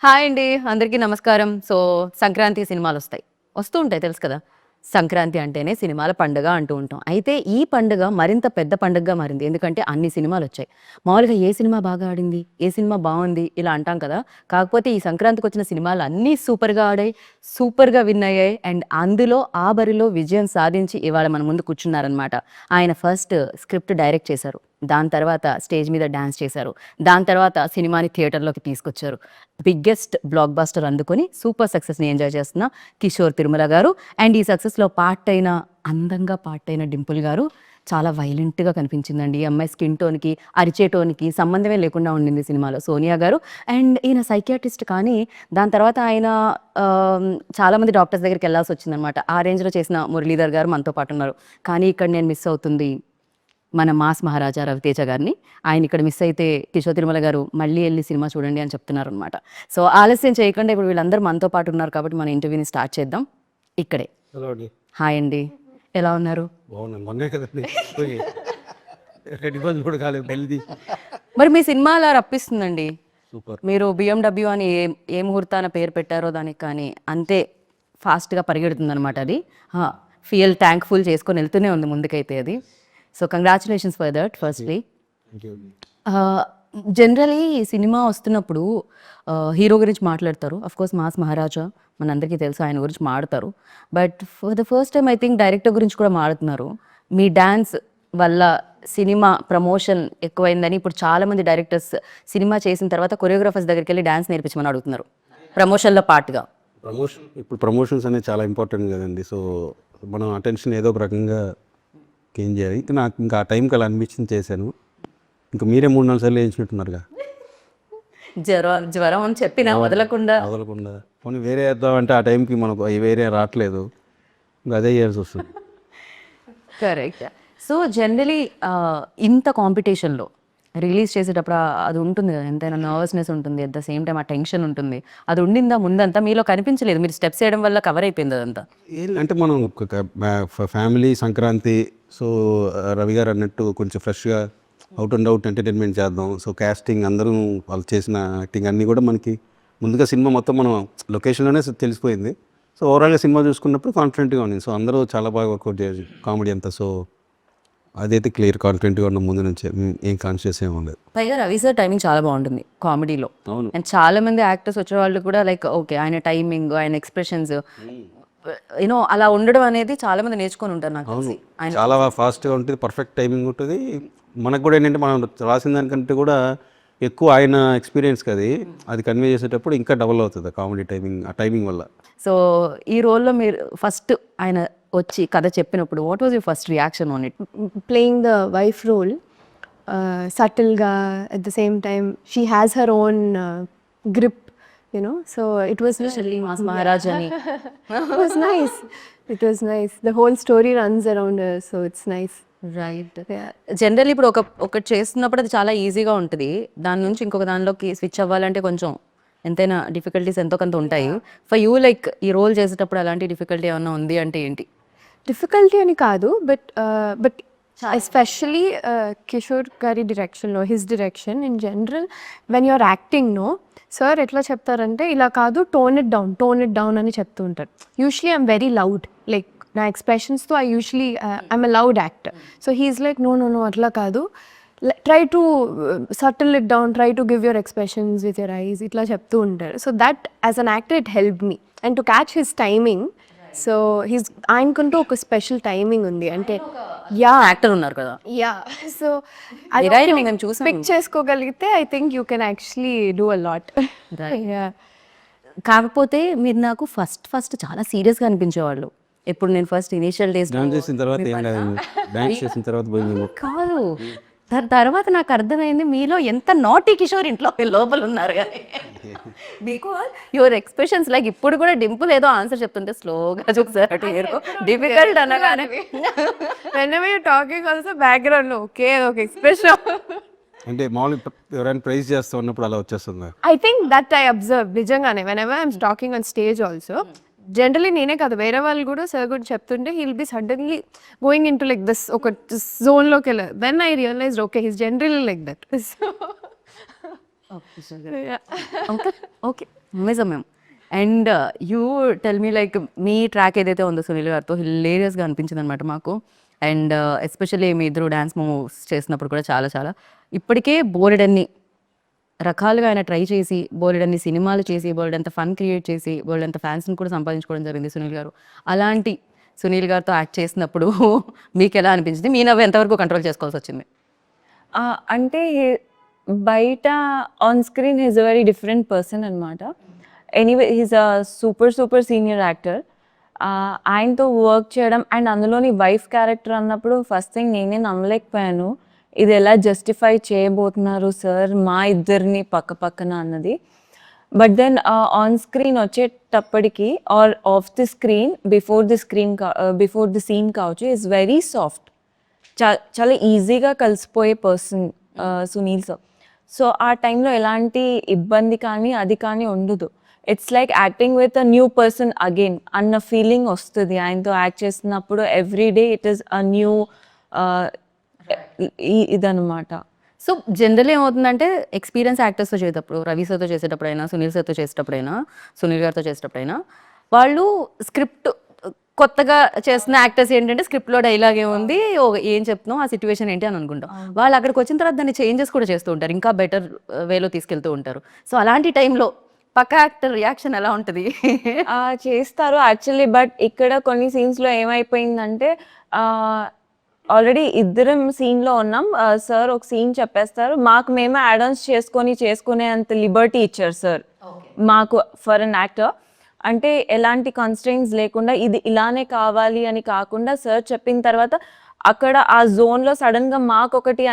Hi అండి. అందరికీ నమస్కారం. సంక్రాంతి సినిమాలొస్తాయి. వస్తూ ఉంటాయి తెలుసు కదా! సంక్రాంతి అంటేనే సినిమాల పండుగ అంటూ ఉంటాం. అయితే ఈ పండుగ మరింత పెద్ద పండుగగా మారింది. ఎందుకంటే అన్ని సినిమాలొచ్చాయి. మామూలుగా ఏ సినిమా బాగా ఆడింది? ఏ సినిమా బావుంది? ఇలా అంటాం కదా! కాకపోతే ఈ సంక్రాంతికొచ్చిన సినిమాలన్నీ సూపర్‌గా ఆడాయి. సూపర్‌గా విన్ అయ్యాయి. అండ్ అందులో ఆ బరిలో విజయం సాధించి ఇవాళ మన ముందు కూర్చున్నారనమాట. ఆయన ఫస్ట్ స్క్రిప్ట్ డైరెక్ట్ చేశారు. దాని తర్వాత స్టేజ్ మీద డాన్స్ చేశారు. దాని తర్వాత సినిమాని థియేటర్‌లోకి తీసుకొచ్చారు. బిగ్గెస్ట్ బ్లాక్ బస్టర్ అందుకొని సూపర్ సక్సెస్‌ని ఎంజాయ్ చేస్తున్న కిషోర్ తిరుమల గారు అండ్ ఈ సక్సెస్‌లో అందంగా పార్ట్ అయిన డింపుల్ గారు చాలా వైలెంట్‌గా కనిపించిందండి. ఈ అమ్మాయి స్కిన్ టోన్‌కి, అరిచే టోన్‌కి సంబంధమే లేకుండా ఉండింది సినిమాలో సోనియా గారు. అండ్ ఈయన సైకియాట్రిస్ట్ కానీ దాని తర్వాత ఆయన చాలామంది డాక్టర్స్ దగ్గరికెళ్ళాల్సొచ్చిందనమాట. ఆ రేంజ్‌లో చేసిన మురళీధర్ గారు మనతో పాటున్నారు. కానీ ఇక్కడ నేను మిస్ అవుతుంది మన మాస్ మహారాజా రవితేజ గారిని. ఆయన ఇక్కడ మిస్ అయితే కిషోర్ తిరుమల గారు మళ్ళీ ఎళ్లి సినిమా చూడండి అని చెప్తున్నారనమాట. ఆలస్యం చేయకుండా ఇప్పుడు వీళ్ళందరూ మనతో పాటు ఉన్నారు కాబట్టి మన ఇంటర్వ్యూని స్టార్ట్ చేద్దాం. ఇక్కడే. హలో అండి. హాయ్ అండి. ఎలా ఉన్నారు? బాగున్నాను. మొన్నే కదండి పోయి 2 రోజులు కూడా కాలేదు పెళ్ళిది. మరి మీ సినిమా అలా రప్పిస్తుందండి. సూపర్. మీరు బిఎండబ్ల్యూ అని ఏ ముహూర్తాన పేరు పెట్టారో దానికి కానీ అంతే ఫాస్ట్‌గా పరిగెడుతుందనమాట అది. ఫీల్ థాంక్‌ఫుల్ చేసుకొని వెళ్తూనే ఉంది ముందుకైతే అది. Congratulations for that firstly. Thank you అండి. జనరలీ సినిమా వస్తున్నప్పుడు హీరో గురించి మాట్లాడతారు. అఫ్‌కోర్స్ మాస్ మహారాజా మనందరికీ తెలుసు ఆయన గురించి మాడతారు. But for the first time I think director గురించి కూడా మాడుతున్నారు. మీ డాన్స్ వల్ల సినిమా ప్రమోషన్ ఎక్కువైందని ఇప్పుడు చాలామంది డైరెక్టర్స్ సినిమా చేసిన తర్వాత కొరియోగ్రాఫర్స్ దగ్గరికెళ్ళి డాన్స్ నేర్పించమని అడుగుతున్నారు. ప్రమోషన్‌లో పార్ట్‌గా. ఇప్పుడు ప్రమోషన్స్ అనేది చాలా ఇంపార్టెంట్ కదండి. సో మనం అటెన్షన్ ఏదో ఒక రకంగా గెయిన్ చేయాలి. నాకు ఇంకా ఆ టైంకి అలా అనిపించింది చేశాను. ఇంకా మీరే 3-4 సార్లు వేయించినట్టున్నారుగా. జ్వరం అని చెప్పినా వదలకుండా. వదలకుండా పోనీ వేరే వేద్దామంటే ఆ టైంకి మనకు వేరే రావట్లేదు. ఇంకా అదే చేయాల్సి వస్తుంది. కరెక్ట్. జనరలీ ఇంత కాంపిటీషన్‌లో రిలీజ్ చేసేటప్పుడు అది ఉంటుంది కదా! ఎంతైనా నర్వస్‌నెస్ ఉంటుంది. అట్ ద సేమ్ టైమ్ ఆ టెన్షన్ ఉంటుంది. అది ఉండిందా ముందంతా? మీలో కనిపించలేదు. మీరు స్టెప్స్ ఏయడం వల్ల కవర్ అయిపోయింది అదంతా. అంటే మనం ఫ్యామిలీ సంక్రాంతి. సో రవి గారు అన్నట్టు కొంచెం ఫ్రెష్గా అవుట్ అండ్ అవుట్ ఎంటర్టైన్మెంట్ చేద్దాం. సో కాస్టింగ్ అందరూ వాళ్ళు చేసిన యాక్టింగ్ అన్నీ కూడా మనకి ముందుగా సినిమా మొత్తం మనం లొకేషన్లోనే తెలిసిపోయింది. సో ఓవరాల్గా సినిమా చూసుకున్నప్పుడు కాన్ఫిడెంట్గా ఉంది. సో అందరూ చాలా బాగా వర్కౌట్ చేయాలి కామెడీ అంతా. సో అదైతే క్లియర్ కాన్ఫిడెంట్గా ఉన్న ముందు నుంచే ఏం కాన్షియస్ ఏమి ఉండదు. పైగా రవి సార్ టైమింగ్ చాలా బాగుంటుంది కామెడీలో. అవును. అండ్ చాలా మంది యాక్టర్స్ వచ్చే వాళ్ళు కూడా లైక్ ఓకే ఆయన టైమింగ్, ఆయన ఎక్స్ప్రెషన్స్ అలా ఉండడం అనేది చాలా మంది నేర్చుకొని ఉంటారు నాకు తెలిసి. ఆయన చాలా ఫాస్ట్గా ఉంటుంది, పర్ఫెక్ట్ టైమింగ్ ఉంటుంది. మనకు కూడా ఏంటంటే మనం రాసిన దానికంటే కూడా ఎక్కువ ఆయన ఎక్స్పీరియన్స్ అది కన్వే చేసేటప్పుడు ఇంకా డబుల్ అవుతుంది కామెడీ టైమింగ్, ఆ టైమింగ్ వల్ల. ఈ రోల్లో మీరు ఫస్ట్ ఆయన వచ్చి కథ చెప్పినప్పుడు what was your first reaction on it? Playing the wife role, subtle ga, at the same time she has her own grip, so it was mass Maharaj అని. it was nice. It was nice. The whole story runs around her, so it's nice. Right. Yeah. General ఇప్పుడు ఒకటి చేస్తున్నప్పుడు అది చాలా ఈజీగా ఉంటుంది. దాని నుంచి ఇంకొక దానిలోకి స్విచ్ అవ్వాలంటే కొంచెం ఎంతైనా డిఫికల్టీస్ ఎంతో కొంత ఉంటాయి. ఫర్ యూ లైక్ ఈ రోల్ చేసేటప్పుడు అలాంటి డిఫికల్టీ ఏమన్నా ఉంది అంటే ఏంటి? Difficulty ani kaadu, but especially Kishore Gari direction, his direction in general, when you're acting, sir etla cheptarante ila kaadu, tone it down ani cheptu untaru. Usually I'm very loud, like na expressions tho I usually I'm a loud actor, so he's like no atla kaadu, try to settle it down, try to give your expressions with your eyes, itla cheptu untaru. So that as an actor it helped me, and to catch his timing. So ఆయనకంటూ ఒక special timing ఉంది అంటే actor ఉన్నారు కదా. So మేము చూసాం. Pick చేసుకోగలిగితే I think you can actually do a lot. కాకపోతే మీరు నాకు ఫస్ట్ చాలా సీరియస్గా అనిపించేవాళ్ళు. ఎప్పుడు నేను ఫస్ట్ ఇనిషియల్ డేస్ డాన్స్ చేసిన తర్వాత ఏం కాదు, డాన్స్ చేసిన తర్వాత పోయింది కాదు. తర్వాత నాకు అర్థమైంది మీలో ఎంత నాటీ కిషోర్ ఇంట్లో లోపల ఉన్నారు కానీ. బికాజ్ యువర్ ఎక్స్ప్రెషన్స్ లైక్ ఇప్పుడు కూడా డింపుల్ ఏదో ఆన్సర్ చెప్తుంటే స్లోగా చూసారు డిఫికల్ట్ అనగానే whenever you're talking also background లో ఒకే ఒక ఎక్స్ప్రెషన్. అంటే మామూలుగా ఎవరైనా ప్రైజ్ చేస్తూ ఉన్నప్పుడు అలా వచ్చేస్తుంది. I think that I observe నిజంగానే whenever I'm talking on stage also. Generally నేనే కాదు వేరే వాళ్ళు కూడా సార్ గురించి చెప్తుంటే he'll be suddenly going in to like this ఒక జోన్లోకి వెళ్ళారు. Then I realised okay he's generally like that. Okay నిజమే. And you tell me like మీ ట్రాక్ ఏదైతే ఉందో సునీల్ గారితో హిలేరియస్గా అనిపించింది అనమాట మాకు. అండ్ ఎస్పెషల్లీ మీ ఇద్దరు డ్యాన్స్ మూవ్స్ చేసినప్పుడు కూడా చాలా చాలా ఇప్పటికే బోలెడన్ని రకాలుగా ఆయన ట్రై చేసి బోలెడన్ని సినిమాలు చేసి బోలెడంత ఫన్ క్రియేట్ చేసి బోలెడంత ఫ్యాన్స్ని కూడా సంపాదించుకోవడం జరిగింది సునీల్ గారు. అలాంటి సునీల్ గారితో యాక్ట్ చేసినప్పుడు మీకు ఎలా అనిపించింది? మీ నవ్వు ఎంతవరకు కంట్రోల్ చేసుకోవాల్సి వచ్చింది? అంటే బయట on screen he's a very different person అనమాట. Anyway he's a super senior actor. ఆయనతో వర్క్ చేయడం అండ్ అందులోని వైఫ్ క్యారెక్టర్ అన్నప్పుడు ఫస్ట్ థింగ్ నేనే నమ్మలేకపోయాను, ఇది ఎలా జస్టిఫై చేయబోతున్నారు సార్ మా ఇద్దరిని పక్క పక్కన అన్నది. బట్ దెన్ ఆన్ స్క్రీన్ వచ్చేటప్పటికి or off the screen before the scene కావచ్చు ఈజ్ వెరీ సాఫ్ట్, చాలా ఈజీగా కలిసిపోయే పర్సన్ సునీల్ సార్. సో ఆ టైంలో ఎలాంటి ఇబ్బంది కానీ అది కానీ ఉండదు. It's like acting with a new person again అన్న ఫీలింగ్ వస్తుంది ఆయనతో యాక్ట్ చేస్తున్నప్పుడు. Every day it is a new ఇదనమాట. సో జనరల్ ఏమవుతుందంటే ఎక్స్పీరియన్స్ యాక్టర్స్తో చేసేటప్పుడు, రవి సార్తో చేసేటప్పుడైనా, సునీల్ సార్తో చేసేటప్పుడైనా, సునీల్ గారితో చేసేటప్పుడైనా, వాళ్ళు స్క్రిప్ట్ కొత్తగా చేస్తున్న యాక్టర్స్ ఏంటంటే స్క్రిప్ట్లో డైలాగ్ ఏముంది, ఏం చెప్తున్నావు, ఆ సిచ్యువేషన్ ఏంటి అని అనుకుంటాం. వాళ్ళు అక్కడికి వచ్చిన తర్వాత దాన్ని చేంజెస్ కూడా చేస్తూ ఉంటారు, ఇంకా బెటర్ వేలో తీసుకెళ్తూ ఉంటారు. సో అలాంటి టైంలో పక్క యాక్టర్ రియాక్షన్ ఎలా ఉంటుంది? చేస్తారు యాక్చువల్లీ. బట్ ఇక్కడ కొన్ని సీన్స్లో ఏమైపోయిందంటే ఆల్రెడీ ఇద్దరం సీన్లో ఉన్నాం, సార్ ఒక సీన్ చెప్పేస్తారు, మాకు మేమే యాడ్ ఆన్స్ చేసుకునే అంత లిబర్టీ ఇచ్చారు సార్ మాకు ఫర్ అన్ యాక్టర్. అంటే ఎలాంటి కన్స్ట్రెయింట్స్ లేకుండా ఇది ఇలానే కావాలి అని కాకుండా సార్ చెప్పిన తర్వాత అక్కడ ఆ జోన్లో సడన్గా మాకు ఒకటి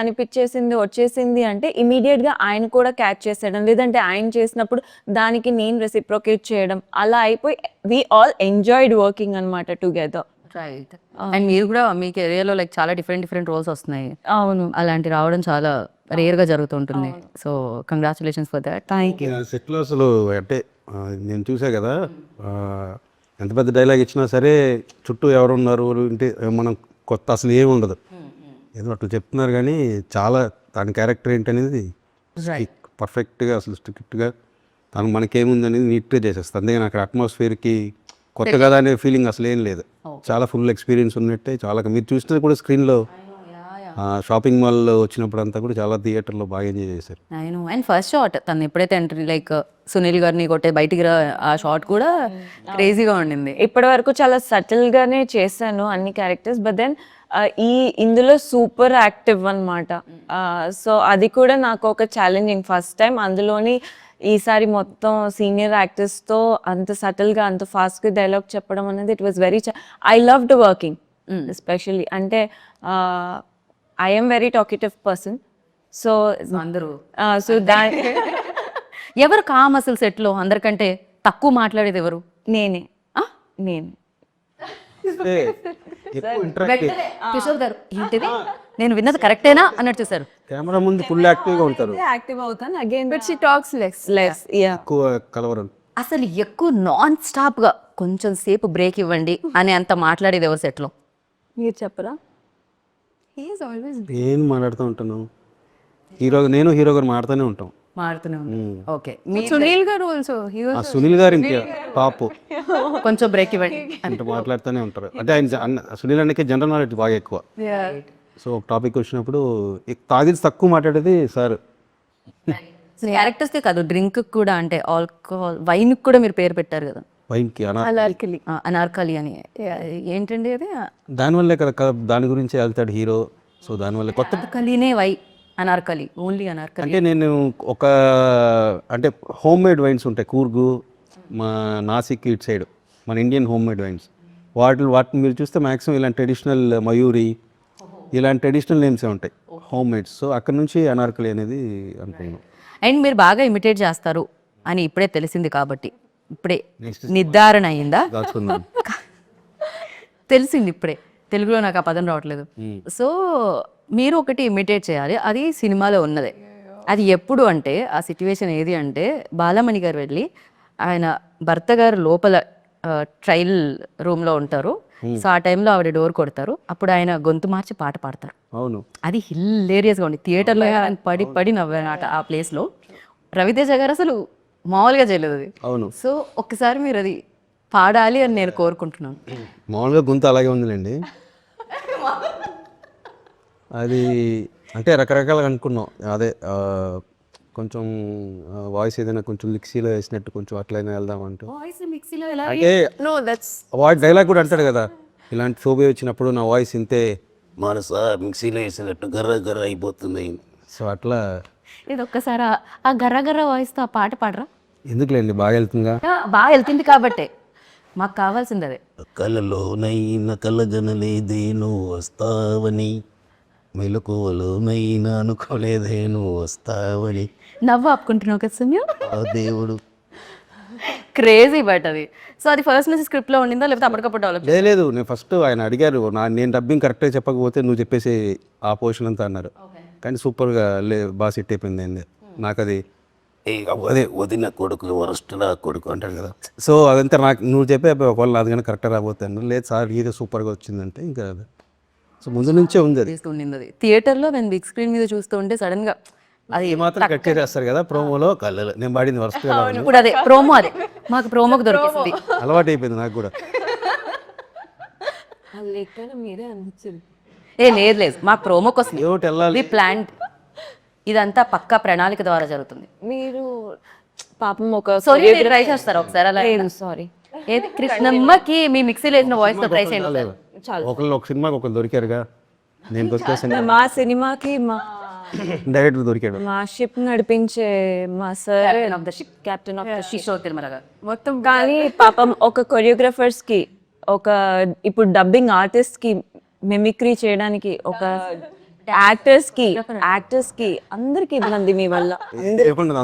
వచ్చేసింది అంటే ఇమీడియట్గా ఆయన కూడా క్యాచ్ చేసేయడం, లేదంటే ఆయన చేసినప్పుడు దానికి నేను రెసిప్రొకేట్ చేయడం, అలా అయిపోయి వీ ఆల్ ఎంజాయ్డ్ వర్కింగ్ అనమాట టుగెదర్. రైట్. అండ్ మీరు కూడా మీ కెరియర్లో లైక్ చాలా డిఫరెంట్ రోల్స్ వస్తున్నాయి. అవును, అలాంటి రావడం చాలా రేర్గా జరుగుతుంటుంది. So congratulations for that. Thank you. సెట్లో అసలు అంటే నేను చూసా కదా, ఎంత పెద్ద డైలాగ్ ఇచ్చినా సరే చుట్టూ ఎవరున్నారు అంటే మనం కొత్త అసలు ఏమి ఉండదు, ఏదో అట్లా చెప్తున్నారు. కానీ చాలా దాని క్యారెక్టర్ ఏంటనేది పర్ఫెక్ట్గా అసలు స్ట్రిక్ట్గా తను మనకేముంది అనేది నీట్గా చేసేస్తుంది. అందుకని అక్కడ అట్మాస్ఫియర్కి కొత్త కదా అనే ఫీలింగ్ అసలు ఏం లేదు. చాలా ఫుల్ ఎక్స్పీరియన్స్ ఉన్నట్టే. చాలా మీరు చూస్తే కూడా స్క్రీన్లో షాపింగ్ మాల్లో వచ్చినప్పుడు అంతా కూడా చాలా థియేటర్లో బాగా ఎంజాయ్ చేశారు. నేను అండ్ ఫస్ట్ షాట్ తను ఎప్పుడైతే ఎంట్రీ లైక్ సునీల్ గారిని కొట్టే బయటికి ఆ షాట్ కూడా క్రేజీగా ఉండింది. ఇప్పటి వరకు చాలా సటిల్గానే చేశాను అన్ని క్యారెక్టర్స్, బట్ దెన్ ఇందులో సూపర్ యాక్టివ్ అనమాట. సో అది కూడా నాకు ఒక ఛాలెంజింగ్ ఫస్ట్ టైం. అందులోని ఈసారి మొత్తం సీనియర్ యాక్టర్స్తో అంత సటిల్గా అంత ఫాస్ట్గా డైలాగ్ చెప్పడం అనేది it was very I loved working especially. అంటే I am very talkative person. So అందరూ సో దాని ఎవరు కామ్ అసలు సెట్లో అందరికంటే తక్కువ మాట్లాడేది ఎవరు? నేను కిషోర్ గారు ఏంటిది నేను విన్నది కరెక్టేనా అన్నట్టు చూసారు. కెమెరా ముందు ఫుల్ యాక్టివ్గా ఉంటారు, యాక్టివ్ అవుతాను again, but she talks less. ఎక్కువ కలవరం. అసలు ఎక్కువ నాన్ స్టాప్గా కొంచెం సేపు బ్రేక్ ఇవ్వండి అని అంత మాట్లాడేది ఎవరు సెట్లో? మీరు చెప్పరా? He is always ఏం మాట్లాడుతూ ఉంటాను, నేను హీరో గారు మాడుతూనే ఉంటాం. మారుతూనే okay. Sunil garu also. He was ఆ సునీల్ గారు ఇంకే పాపు కొంచెం బ్రేక్ ఇవ్వండి అంటే మాట్లాడుతూనే ఉంటారు. అంటే ఆయన సునీల్ అన్నకే జనరల్ నాలెడ్జ్ బాగా ఎక్కువ. yeah. సో ఒక టాపిక్ వచ్చినప్పుడు తాగిది తక్కువ మాట్లాడేది సార్. క్యారెక్టర్స్కే కాదు డ్రింక్ కూడా, అంటే ఆల్కహాల్ వైన్ కూడా మీరు పేరు పెట్టారు కదా, వైన్కి Anarkali. అనార్కలి అని. ఏంటండి అది? దానివల్లే కదా దాని గురించి వెళ్తాడు హీరో. సో దానివల్ల కొత్త అనార్కలినే అనార్కలి, ఓన్లీ అనార్కలి. అంటే నేను ఒక అంటే హోమ్ మేడ్ వైన్స్ ఉంటాయి కూర్గు, మా నాసిక్ ఇటు సైడ్ మన ఇండియన్ హోమ్ మేడ్ వైన్స్, వాటిని మీరు చూస్తే మ్యాక్సిమం ఇలాంటి ట్రెడిషనల్ మయూరి ఇలాంటి ట్రెడిషనల్ నేమ్సే ఉంటాయి హోమ్ మేడ్స్. సో అక్కడ నుంచి అనార్కలి అనేది అనుకున్నాను. అండ్ మీరు బాగా ఇమిటేట్ చేస్తారు అని ఇప్పుడే తెలిసింది కాబట్టి ఇప్పుడే నిర్ధారణ అయిందా? దాచుకుందాం. తెలిసింది ఇప్పుడే, తెలుగులో నాకు ఆ పదం రావట్లేదు. సో మీరు ఒకటి ఇమిటేట్ చేయాలి, అది సినిమాలో ఉన్నదే. అది ఎప్పుడు అంటే ఆ సిచ్యువేషన్ ఏది అంటే బాలమణి గారు వెళ్ళి ఆయన భర్త గారు లోపల ట్రయల్ రూమ్లో ఉంటారు. సో ఆ టైంలో ఆవిడ డోర్ కొడతారు, అప్పుడు ఆయన గొంతు మార్చి పాట పాడతారు. అవును, అది హిల్లేరియస్గా ఉంది. థియేటర్లో పడి నవ్వాను ఆ ప్లేస్లో. రవితేజ గారు అసలు మామూలుగా చేయలేదు అది. అవును. సో ఒక్కసారి మీరు అది పాడాలి అని నేను కోరుకుంటున్నాను. మామూలుగా గొంతు అలాగే ఉందిలేండి. అది అంటే రకరకాలుగా అనుకున్నాం. అదే కొంచెం వాయిస్ ఏదైనా కొంచెం మిక్సీలో వేసినట్టు కొంచెం అట్లయినా వెళ్దాం అంటూ. వాయిస్ మిక్సీలో ఎలా అంటే No, that's వాయిస్ డైలాగ్ కూడా అంటాడు కదా, ఇలాంటి ఫోబియా వచ్చినప్పుడు నా వాయిస్ ఇంతే మనస మిక్సీలో వేసినట్టు గర్ర గర్ర అయిపోతుంది. సో అట్లా ఇది ఒక్కసారి ఆ గర్ర గర్ర వాయిస్తో ఆ పాట పాడరా? ఎందుకులేండి, బాగా వెళ్తుందా. బాగా వెళ్తుంది కాబట్టే మాకు కావాల్సింది అదే. కలలోనైనా కలగనలేదేను వస్తావని, మెలకువలోనైనా అనుకోలేదేను వస్తావని, నవ్వు ఆపుకుంటున్నావు కదా సుమ్యం. ఆ దేవుడు. క్రేజీ బట్ అది. సో అది ఫస్ట్ నుంచి స్క్రిప్ట్లో ఉండిందా లేకపోతే అప్పటికప్పుడు డెవలప్? లేదు నేను ఫస్ట్ ఆయన అడిగారు, నేను డబ్బింగ్ కరెక్ట్గా చెప్పకపోతే నువ్వు చెప్పేసి ఆ పోర్షన్ అంతా అన్నారు. కానీ సూపర్గా బాగా సెట్ అయిపోయింది అయింది నాకు. అది అదే వదిన కొడుకు వరస్టులా కొడుకు అంటారు కదా. సో అదంతా నాకు నువ్వు చెప్పే ఒకవేళ నాది కానీ కరెక్ట్గా రాబోతాను. లేదు సార్ ఇది సూపర్గా వచ్చిందంటే ఇంకా అది. సో ముందు నుంచే ఉంది అది. ఉండింది అది థియేటర్లో నేను బిగ్ స్క్రీన్ మీద చూస్తూ ఉంటే సడన్గా అది మాత్రం కట్ చేస్తారు కదా ప్రోమోలో. కళ్ళలో నేను పాడింది వరస్ట్గా ఇప్పుడు అదే ప్రోమో, అదే మాకు ప్రోమోకి దొరికింది. అలవాటు అయిపోయింది నాకు కూడా. మీరే అనిపించింది. లేదు లేదు, మాకు ప్రోమోకి వస్తుంది. ఏమిటి వెళ్ళాలి. ఇది ప్లాంట్, ఇదంతా పక్కా ప్రణాళిక ద్వారా జరుగుతుంది. మీరు పాపం ఒక సారీ ట్రై చేస్తారా ఒకసారి అలా? సారీ ఏది కృష్ణమ్మకి మీ మిక్సీలో వేసిన వాయిస్ తో ట్రై చేయండి. ఒకళ్ళు ఒక సినిమాకి ఒకళ్ళు దొరికారుగా, నేను వచ్చేసాను. మా సినిమాకి మా డైరెక్టర్ దొరికాడు. మా షిప్ నడిపించే మా sir of the ship, captain of the ship Kishore Tirumala గారు. మొత్తం కానీ పాపం ఒక కొరియోగ్రాఫర్స్ కి, ఒక ఇప్పుడు డబ్బింగ్ ఆర్టిస్ట్ కి మిమిక్రీ చేయడానికి, ఒక యాక్టర్స్ కి అందరికి ఇబ్బంది మీ వల్ల.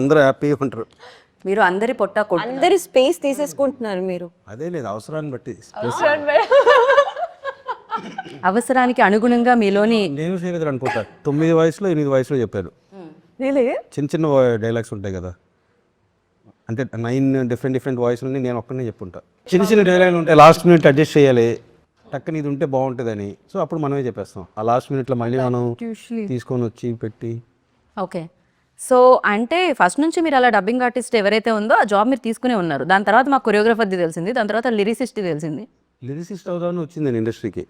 అందరూ హ్యాపీగా ఉంటారు. మీరు అందరి పొట్ట కొట్టు, అందరి స్పేస్ తీసేసుకుంటున్నారు మీరు. అదే లేదు, అవసరాన్ని బట్టి. అవసరానికి అనుగుణంగా మీలోని నేను చేయలేదు అనుకుంటా. 9 వయసులో 8 వయసులో చెప్పారు. చిన్న చిన్న డైలాగ్స్ ఉంటాయి కదా, అంటే 9 డిఫరెంట్ వాయిస్లని నేను ఒక్కనే చెప్పుంటా. చిన్న చిన్న డైలాగ్లు ఉంటాయి, లాస్ట్ మినిట్ అడ్జస్ట్ చేయాలి, టక్కని ఇది ఉంటే బాగుంటుందని. సో అప్పుడు మనమే చెప్పేస్తాం. ఆ లాస్ట్ మినిట్లో మళ్ళీ మనం తీసుకొని వచ్చి పెట్టి. ఓకే. సో అంటే ఫస్ట్ నుంచి మీరు అలా డబ్బింగ్ ఆర్టిస్ట్ ఎవరైతే ఉందో ఆ జాబ్ మీరు తీసుకునే ఉన్నారు. దాని తర్వాత మాకు కొరియోగ్రాఫర్ది తెలిసింది, దాని తర్వాత లిరిసిస్ట్ తెలిసింది. లిరిసిస్ట్ అవుదామని వచ్చింది ఇండస్ట్రీకి.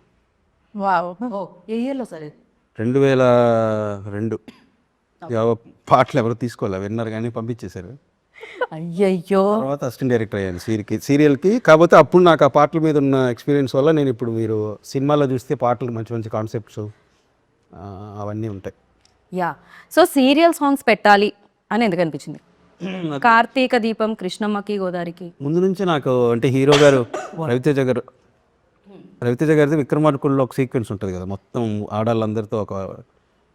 wow. ఏ ఇయర్లో సార్? 2002. పాటలు ఎవరు తీసుకోవాలి, విన్నారు కానీ పంపించేశారు. అయ్యయ్యో. తర్వాత అసిస్టెంట్ డైరెక్టర్ అయ్యాను సీరియల్కి. కాకపోతే అప్పుడు నాకు ఆ పాటల మీద ఉన్న ఎక్స్పీరియన్స్ వల్ల నేను ఇప్పుడు మీరు సినిమాలో చూస్తే పాటలు మంచి మంచి కాన్సెప్ట్స్ అవన్నీ ఉంటాయి. యా. సో సీరియల్ సాంగ్స్ పెట్టాలి అని ఎందుకు అనిపించింది? కార్తీక దీపం, కృష్ణమ్మకి, గోదావరికి ముందు నుంచి నాకు అంటే హీరో గారు రవితేజ గారిది విక్రమార్కుల్లో ఒక సీక్వెన్స్ ఉంటుంది కదా, మొత్తం ఆడాళ్ళందరితో ఒక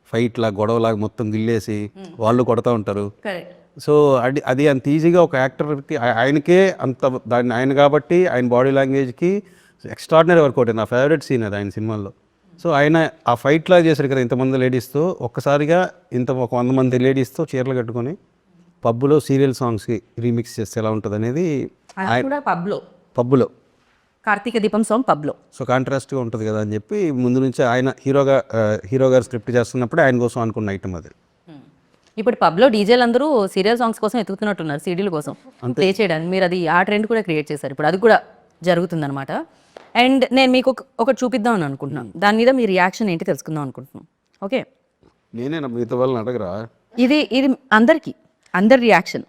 ఫైట్ లాగా గొడవలాగా మొత్తం గిల్లేసి వాళ్ళు కొడతా ఉంటారు. సో అది అంత ఈజీగా ఒక యాక్టర్కి ఆయనకే అంత దాన్ని ఆయన కాబట్టి ఆయన బాడీ లాంగ్వేజ్కి ఎక్స్ట్రాడినరీ వర్కౌట్. నా ఫేవరెట్ సీన్ అది ఆయన సినిమాల్లో. సో ఆయన ఆ ఫైట్ లాగా చేశారు కదా, ఇంతమంది లేడీస్తో ఒక్కసారిగా ఒక 100 మంది లేడీస్తో చీరలు కట్టుకొని పబ్బులో సీరియల్ సాంగ్స్కి రీమిక్స్ చేస్తే ఎలా ఉంటుంది అనేది పబ్బులో కార్తీక దీపం సాంగ్ పబ్లో. సో కాంట్రాస్ట్గా ఉంటుంది కదా అని చెప్పి ముందు నుంచి ఆయన హీరో గారు స్క్రిప్ట్ చేస్తున్నప్పుడే ఆయన కోసం అనుకున్న ఐటమ్ అది. ఇప్పుడు పబ్లో డీజేలు అందరూ సీరియల్ సాంగ్స్ కోసం ఎత్తుకుతున్నట్టున్నారు, సీడీల కోసం ప్లే చేయడానికి. మీరు అది ఆ ట్రెండ్ కూడా క్రియేట్ చేశారు, ఇప్పుడు అది కూడా జరుగుతుందన్నమాట. అండ్ నేను మీకు ఒకటి చూపిద్దాం అని అనుకుంటున్నాను, దాని మీద మీ రియాక్షన్ ఏంటి తెలుసుకుందాం అనుకుంటున్నాను. ఓకే, నేనే మిగతా వాళ్ళని అడగరా? ఇది అందరి రియాక్షన్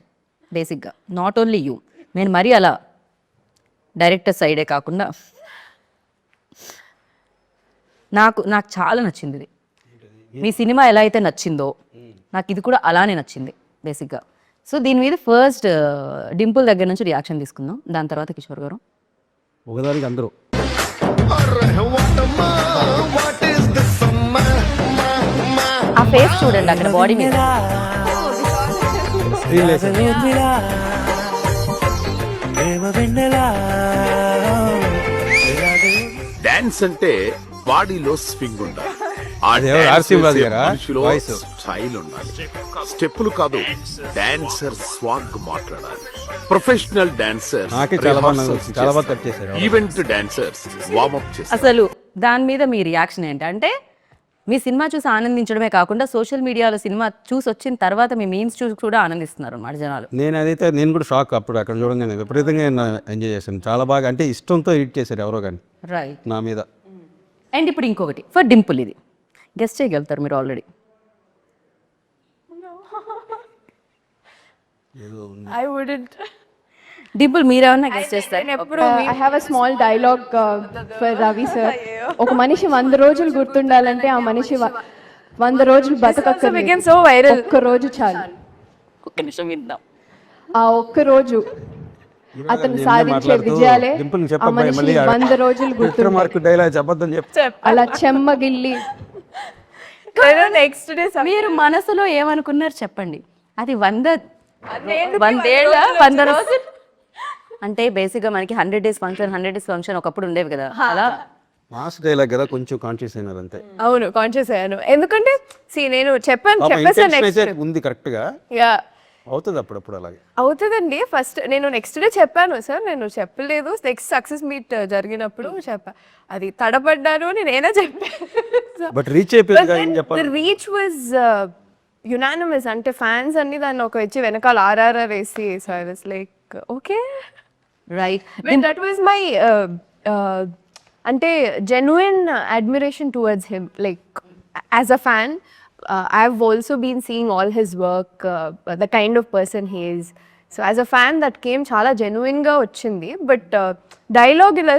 బేసిక్గా, నాట్ ఓన్లీ యూ. నేను మరీ అలా డైరెక్టర్ సైడే కాకుండా నాకు చాలా నచ్చింది ఇది. మీ సినిమా ఎలా అయితే నచ్చిందో నాకు ఇది కూడా అలానే నచ్చింది బేసిక్గా. సో దీని మీద ఫస్ట్ డింపుల్ దగ్గర నుంచి రియాక్షన్ తీసుకుందాం, దాని తర్వాత కిషోర్ గారు. ఒకదానికి అందరూ ఆ ఫేస్ చూడండి అక్కడ బాడీ మీద. డాన్స్ అంటే బాడీలో స్వింగ్ ఉండాలి, స్టైల్ ఉండాలి. స్టెప్పులు కాదు, డాన్సర్ స్వాగ్ మాట్లాడాలి. Professional dancer, event dancers warmup చేస్తారు. అసలు దాని మీద మీ రియాక్షన్ ఏంటంటే మీ సినిమా చూసి ఆనందించడమే కాకుండా సోషల్ మీడియాలో సినిమా చూసి వచ్చిన తర్వాత మీ మీమ్స్ చూసి కూడా ఆనందిస్తున్నారు అన్నమాట జనాలు. నేను కూడా షాక్ అప్పుడు అక్కడ చూడంగానే విపరీతంగా ఎంజాయ్ చేశాను. చాలా బాగా, అంటే ఇష్టంతో ఎడిట్ చేశారు ఎవరో కానీ రైట్. నా మీద. అండ్ ఇప్పుడు ఇంకొకటి ఫర్ డింపుల్, ఇది గెస్ట్ చేయగలుగుతారు మీరు ఆల్రెడీ. I wouldn't. డింపుల్ మీరేమన్నా గెస్ట్ చేస్తారు? I have a small dialogue for Ravi sir. ఒక మనిషి 100 రోజులు గుర్తుండాలంటే ఆ మనిషి 100 రోజులు బతకక్కర్లేదు. So viral. ఒక్క రోజు చాలు. ఒక్క నిమిషం విందాం. ఆ ఒక్క రోజు అతను సాధించే విజయాలే ఆ మనిషి 100 రోజులు గుర్తుంటాయి. డైలాగ్ చెప్పొద్దని చెప్తే అలా చెమ్మగిల్లి నెక్స్ట్ డే మీరు మనసులో ఏమనుకున్నారు చెప్పండి. అది 100 ఏళ్ళ 100 రోజులు అంటే బేసిక్గా మనకి 100 days ఫంక్షన్ ఒకప్పుడు ఉండేవి కదా, అలా మాస్ డైలాగ్ కదా, కొంచెం కాన్షియస్ అయినారు అంతే. అవును కాన్షియస్ అయ్యాను. ఎందుకంటే నేను చెప్పేసాను అయితే ఉంది కరెక్ట్ గా అవుతుంది అప్పుడప్పుడు అలాగే అవుతుందండి. ఫస్ట్ నేను నెక్స్ట్ డే చెప్పాను సార్, నేను చెప్పలేదు. నెక్స్ట్ సక్సెస్ మీట్ జరిగినప్పుడు చెప్పా, అది తడబడ్డాను నేనే చెప్పాను. బట్ రీచ్ అయిపోయింది ఏం చెప్పాలి. రీచ్ వాజ్ యునానిమస్, అంటే ఫ్యాన్స్ అన్ని దాన్ని ఒక వచ్చి వెనకాల ఆర్ఆర్ఆర్ వేసి, so I was like okay right. That was my అంటే genuine admiration towards him. Like as a fan I've also been seeing all his work, the kind of person he is. So as a fan that came చాలా genuine గా వచ్చింది. But dialogue ఇలా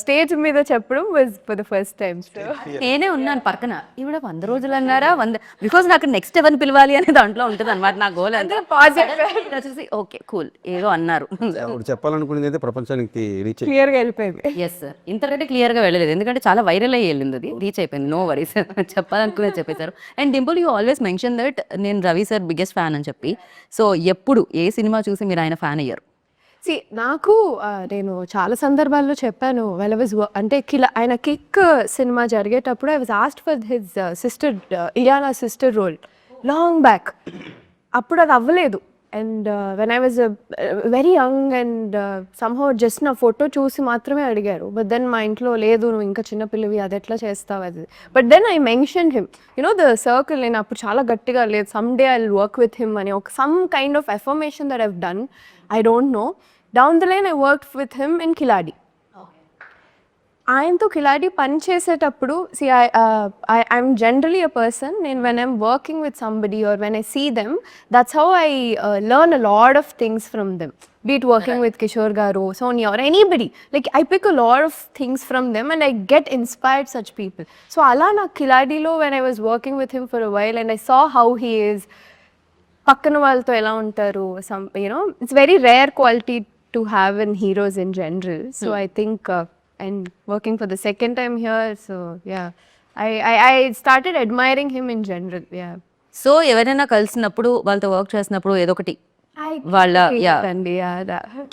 stage మీద చెప్పడం was for the first time. నేనే ఉన్నాను పక్కన, ఈవిడ 100 రోజులు అన్నారా, 100 బికాజ్ నాకు నెక్స్ట్ ఎవరిని పిలవాలి అనే దాంట్లో ఉంటుంది అనమాట నా గోల్. అంతా చూసి ఓకే కూల్ ఏదో అన్నారు. ఇప్పుడు చెప్పాలనుకునేది అయితే ప్రపంచానికి రీచ్ క్లియర్ గా వెళ్ళిపోయింది. ఎస్ సార్, ఇంతకంటే క్లియర్ గా వెళ్ళలేదు ఎందుకంటే చాలా వైరల్ అయ్యి వెళ్ళింది, అది రీచ్ అయిపోయింది. నో వరీస్, చెప్పాలనుకునేది చెప్పేశారు. And Dimple you always mention that నేను రవి సార్ బిగ్గెస్ట్ ఫ్యాన్ అని చెప్పి. సో ఎప్పుడు ఏ సినిమా చూసి మీరు ఆయన ఫ్యాన్ అయ్యారు? నాకు నేను చాలా సందర్భాల్లో చెప్పాను, వెల్ వాజ్ అంటే ఆయన కిక్ సినిమా జరిగేటప్పుడు I was asked for his sister Ileana sister role long back. అప్పుడు అది అవ్వలేదు. And when I was very young and somehow just నా ఫోటో చూసి మాత్రమే అడిగారు. బట్ దెన్ మా ఇంట్లో లేదు, నువ్వు ఇంకా చిన్నపిల్లవి, అది ఎట్లా చేస్తావు అది. But then I mention him, the circle. నేను అప్పుడు చాలా గట్టిగా లేదు, some day I will work with him అని ఒక some kind of affirmation that I've done. I don't know. Down the line, I worked with him in Kiladi. ఆయనతో కిలాడి పని చేసేటప్పుడు I'm generally a person, and when I'm working with somebody or when I see them, that's how I learn a lot of things from them. Be it working with Kishore Garu, Sonia or anybody. Like I pick a lot of things from them and I get inspired such people. So ala na Kiladi lo, when I was working with him for a while and I saw how he is, పక్కన వాళ్ళతో ఎలా ఉంటారు, some it's very rare quality to have in heroes in general. So I think and working for the second time here, so yeah I started admiring him in general. Yeah so ఎవరైనా కలిసినప్పుడు వాళ్ళతో work చేసినప్పుడు ఏదో ఒకటి వాళ్ళ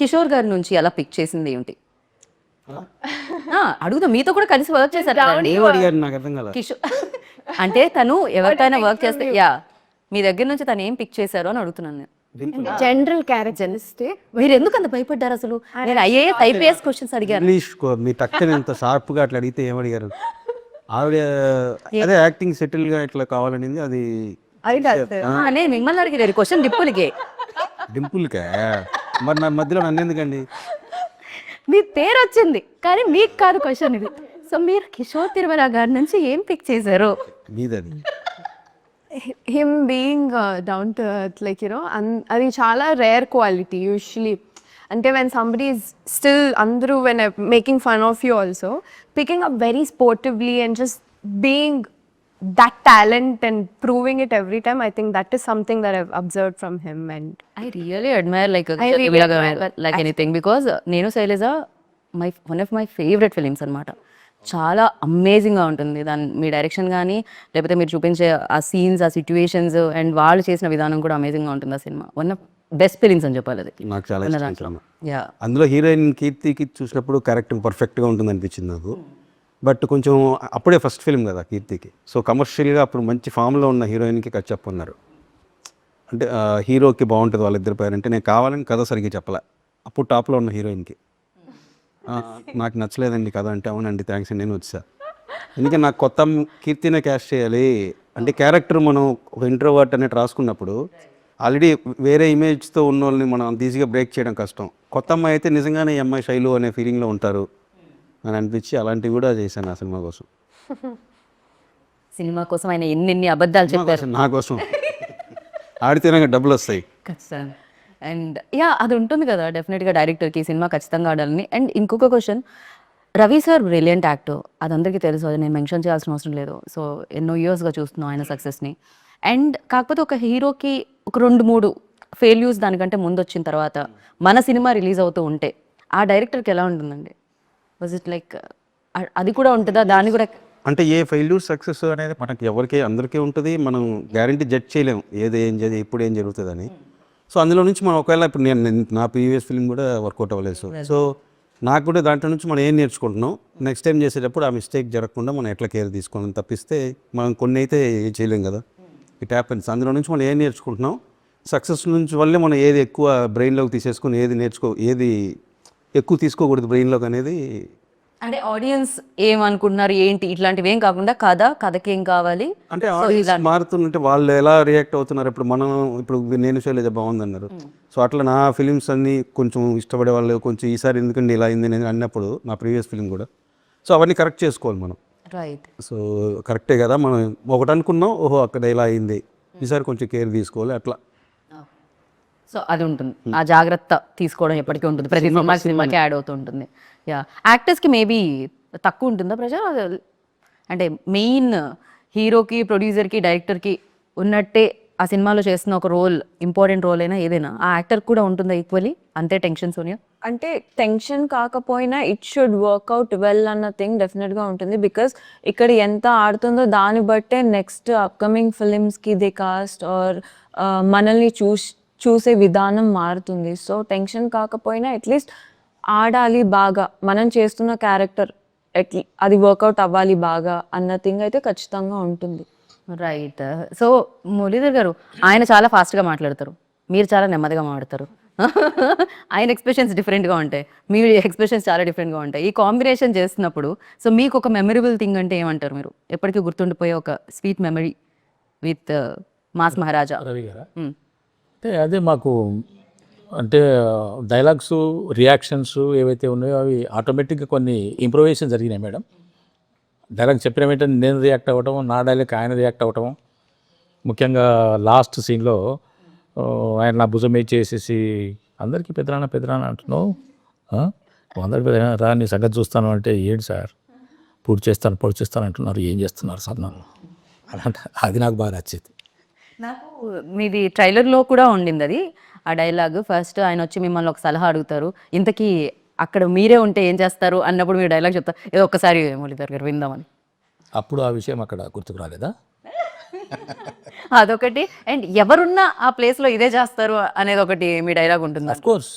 కిషోర్ గారి నుంచి అలా పిక్ చేసింది ఏంటి అడుగుతా. మీతో కూడా కలిసి వర్క్ చేశారు కిషోర్ అంటే తను ఎవరికైనా వర్క్ చేస్తే యా మీ దగ్గర నుంచి తను ఏం పిక్ చేశారో అని అడుగుతున్నాను నేను. General characteristic. మీరు ఎందుకు అంత భయపడ్డారు అసలు? నేను ఐపీఎస్ క్వశ్చన్స్ అడిగాను. ఇంగ్లీష్ మీ టక్కని ఎంత షార్ప్ గా అట్లా అడిగితే ఏమడిగారు? ఆవిడ అదే యాక్టింగ్ సెటిల్ గా ఇట్లా కావాలనింది. అది నేను మిమ్మల్ని అడిగారు క్వశ్చన్ డింపుల్కే. మరి నా మధ్యలో నన్ను ఎందుకండి? మీ పేరు వచ్చింది కానీ మీకు కాదు క్వశ్చన్ ఇది. సో మీరు కిషోర్ తిరుమల గారి నుంచి ఏం పిక్ చేశారు? మీదది him being down to earth, like అది చాలా రేర్ క్వాలిటీ యూజువలీ. అంటే when somebody is still అందరూ when I'm making fun of you also, picking up very sportively and just being that talent and proving it every time, I think that is something that I've observed from him. And I really admire like anything because నేను Shailaja one of my favorite films అన్నమాట. చాలా అమేజింగ్గా ఉంటుంది దాని మీ direction కానీ లేకపోతే మీరు చూపించే ఆ సీన్స్, ఆ సిచ్యువేషన్స్ అండ్ వాళ్ళు చేసిన విధానం కూడా అమేజింగ్గా ఉంటుంది. ఆ cinema one of best films అని చెప్పాలి. అది నాకు చాలా ఇష్టం. అందులో హీరోయిన్ కీర్తికి చూసినప్పుడు క్యారెక్టర్ పర్ఫెక్ట్గా ఉంటుంది అనిపించింది నాకు. బట్ కొంచెం అప్పుడే ఫస్ట్ ఫిల్మ్ కదా కీర్తికి. సో కమర్షియల్గా అప్పుడు మంచి ఫామ్లో ఉన్న హీరోయిన్కి కట్ చెప్పన్నారు. అంటే హీరోకి బాగుంటుంది వాళ్ళిద్దరి పేరు అంటే నేను కావాలని కథ సరిగ్గా చెప్పలే. అప్పుడు టాప్లో ఉన్న హీరోయిన్కి నాకు నచ్చలేదండి కదా అంటే అవునండి థ్యాంక్స్ అండి నేను వచ్చా. ఎందుకంటే నాకు కొత్త కీర్తినే క్యాస్ట్ చేయాలి అంటే క్యారెక్టర్ మనం ఒక ఇంట్రోవర్ట్ అనేది రాసుకున్నప్పుడు ఆల్రెడీ వేరే ఇమేజ్తో ఉన్న వాళ్ళని మనం అంత ఈజీగా బ్రేక్ చేయడం కష్టం. కొత్త అమ్మాయి అయితే నిజంగానే ఈ అమ్మాయి శైలు అనే ఫీలింగ్లో ఉంటారు అని అనిపించి అలాంటివి కూడా చేశాను ఆ సినిమా కోసం. సినిమా కోసం ఆయన ఎన్ని అబద్ధాలు చెప్పారు. నా కోసం ఆడితే నాకు డబ్బులు వస్తాయి. ఖచ్చితంగా. అండ్ యా అది ఉంటుంది కదా డెఫినెట్గా డైరెక్టర్కి ఈ సినిమా ఖచ్చితంగా ఆడాలని. అండ్ ఇంకొక question, Ravi sir brilliant actor, అది అందరికీ తెలుసు, అది నేను మెన్షన్ చేయాల్సిన అవసరం లేదు. సో ఎన్నో ఇయర్స్గా చూస్తున్నాం ఆయన సక్సెస్ని. అండ్ కాకపోతే ఒక హీరోకి ఒక 2-3 ఫెయిల్యూర్స్ దానికంటే ముందు వచ్చిన తర్వాత మన సినిమా రిలీజ్ అవుతూ ఉంటే ఆ డైరెక్టర్కి ఎలా ఉంటుందండి? వాజ్ ఇట్ లైక్ అది కూడా ఉంటుందా? దాన్ని కూడా అంటే ఏ ఫెయిల్యూర్ సక్సెస్ అనేది మనకి ఎవరికి అందరికీ ఉంటుంది. మనం గ్యారంటీ జడ్జ్ చేయలేము ఏది ఏం జరిగి ఇప్పుడు ఏం జరుగుతుందని. సో అందులో నుంచి మనం ఒకవేళ ఇప్పుడు నేను నా ప్రీవియస్ ఫిల్మ్ కూడా వర్కౌట్ అవ్వలేదు. సో నాకు కూడా దాంట్లో నుంచి మనం ఏం నేర్చుకుంటున్నాం, నెక్స్ట్ టైం చేసేటప్పుడు ఆ మిస్టేక్ జరగకుండా మనం ఎట్లా కేర్ తీసుకోవాలని తప్పిస్తే మనం కొన్ని అయితే ఏం చేయలేం కదా. It happens. అందులో నుంచి మనం ఏం నేర్చుకుంటున్నాం, సక్సెస్ నుంచి వల్లే మనం ఏది ఎక్కువ బ్రెయిన్లోకి తీసేసుకుని ఏది ఎక్కువ తీసుకోకూడదు బ్రెయిన్లోకి అనేది. అంటే ఆడియన్స్ ఏమనుకుంటున్నారు ఏంటి ఇట్లాంటివి ఏం కాకుండా కథకి ఏం కావాలి అంటే ఆడియన్స్ మారుతుంటే వాళ్ళు ఎలా రియాక్ట్ అవుతున్నారు. ఇప్పుడు నేను శైలజ బాగుందన్నారు. సో అట్లా నా ఫిలిమ్స్ అన్నీ కొంచెం ఇష్టపడే వాళ్ళు కొంచెం ఈసారి ఎందుకండి ఇలా అయింది నేను అన్నప్పుడు నా ప్రీవియస్ ఫిలిం కూడా. సో అవన్నీ కరెక్ట్ చేసుకోవాలి మనం. రైట్. సో కరెక్టే కదా, మనం ఒకటి అనుకున్నాం, ఓహో అక్కడ ఇలా అయింది, ఈసారి కొంచెం కేర్ తీసుకోవాలి అట్లా. సో అది ఉంటుంది, ఆ జాగ్రత్త తీసుకోవడం ఎప్పటికీ ఉంటుంది, ప్రతి సినిమాకి యాడ్ అవుతూ ఉంటుంది. యా, యాక్టర్స్కి మేబీ తక్కువ ఉంటుందా ప్రజ? అంటే మెయిన్ హీరోకి, ప్రొడ్యూసర్కి, డైరెక్టర్కి ఉన్నట్టే ఆ సినిమాలో చేస్తున్న ఒక రోల్, ఇంపార్టెంట్ రోల్ అయినా ఏదైనా ఆ యాక్టర్ కూడా ఉంటుందా ఈక్వల్లీ అంతే టెన్షన్ సోనియా? అంటే టెన్షన్ కాకపోయినా ఇట్ షుడ్ వర్క్అవుట్ వెల్ అన్న థింగ్ డెఫినెట్గా ఉంటుంది. బికాస్ ఇక్కడ ఎంత ఆడుతుందో దాన్ని బట్టే నెక్స్ట్ అప్కమింగ్ ఫిలిమ్స్కి ది కాస్ట్ ఆర్ మనల్ని చూసే విధానం మారుతుంది. సో టెన్షన్ కాకపోయినా అట్లీస్ట్ ఆడాలి బాగా, మనం చేస్తున్న క్యారెక్టర్ అది వర్కౌట్ అవ్వాలి బాగా అన్న థింగ్ అయితే ఖచ్చితంగా ఉంటుంది. రైట్. సో మురళీధర్ గారు ఆయన చాలా ఫాస్ట్గా మాట్లాడతారు, మీరు చాలా నెమ్మదిగా మాట్లాడతారు. ఆయన ఎక్స్ప్రెషన్స్ డిఫరెంట్గా ఉంటాయి, మీ ఎక్స్ప్రెషన్స్ చాలా డిఫరెంట్గా ఉంటాయి. ఈ కాంబినేషన్ చేస్తున్నప్పుడు సో మీకు ఒక మెమరబుల్ థింగ్ అంటే ఏమంటారు మీరు? ఎప్పటికీ గుర్తుండిపోయే ఒక స్వీట్ మెమరీ విత్ మాస్ మహారాజా. రవి గారా? అంటే అదే మాకు అంటే డైలాగ్స్, రియాక్షన్స్ ఏవైతే ఉన్నాయో అవి ఆటోమేటిక్గా కొన్ని ఇంప్రూవేషన్ జరిగినాయి మేడం. డైలాగ్ చెప్పిన వెంటనే నేను రియాక్ట్ అవ్వటం, నా డైలాగ్ ఆయన రియాక్ట్ అవ్వటం. ముఖ్యంగా లాస్ట్ సీన్లో ఆయన నా భుజం మీద చేసేసి అందరికీ పెద్దరాన అంటున్నావు, అందరికి పెద్దరాన రా నీ సంగతి చూస్తాను అంటే ఏంటి సార్ పొడి చేస్తాను అంటున్నారు, ఏం చేస్తున్నారు సార్ నన్ను అలాంటి. అది నాకు బాగా నచ్చింది. నాకు మీది ట్రైలర్లో కూడా ఉండింది అది, ఆ డైలాగ్. ఫస్ట్ ఆయన వచ్చి మిమ్మల్ని ఒక సలహా అడుగుతారు, ఇంతకీ అక్కడ మీరే ఉంటే ఏం చేస్తారు అన్నప్పుడు మీరు డైలాగ్ చెప్తారు, ఏదో ఒక్కసారి మురళీధర్ గారు విందామని. అప్పుడు ఆ విషయం అక్కడ గుర్తుకు రాలేదా? అదొకటి. అండ్ ఎవరున్నా ఆ ప్లేస్లో ఇదే చేస్తారు అనేది ఒకటి మీ డైలాగ్ ఉంటుంది. అఫ్ కోర్స్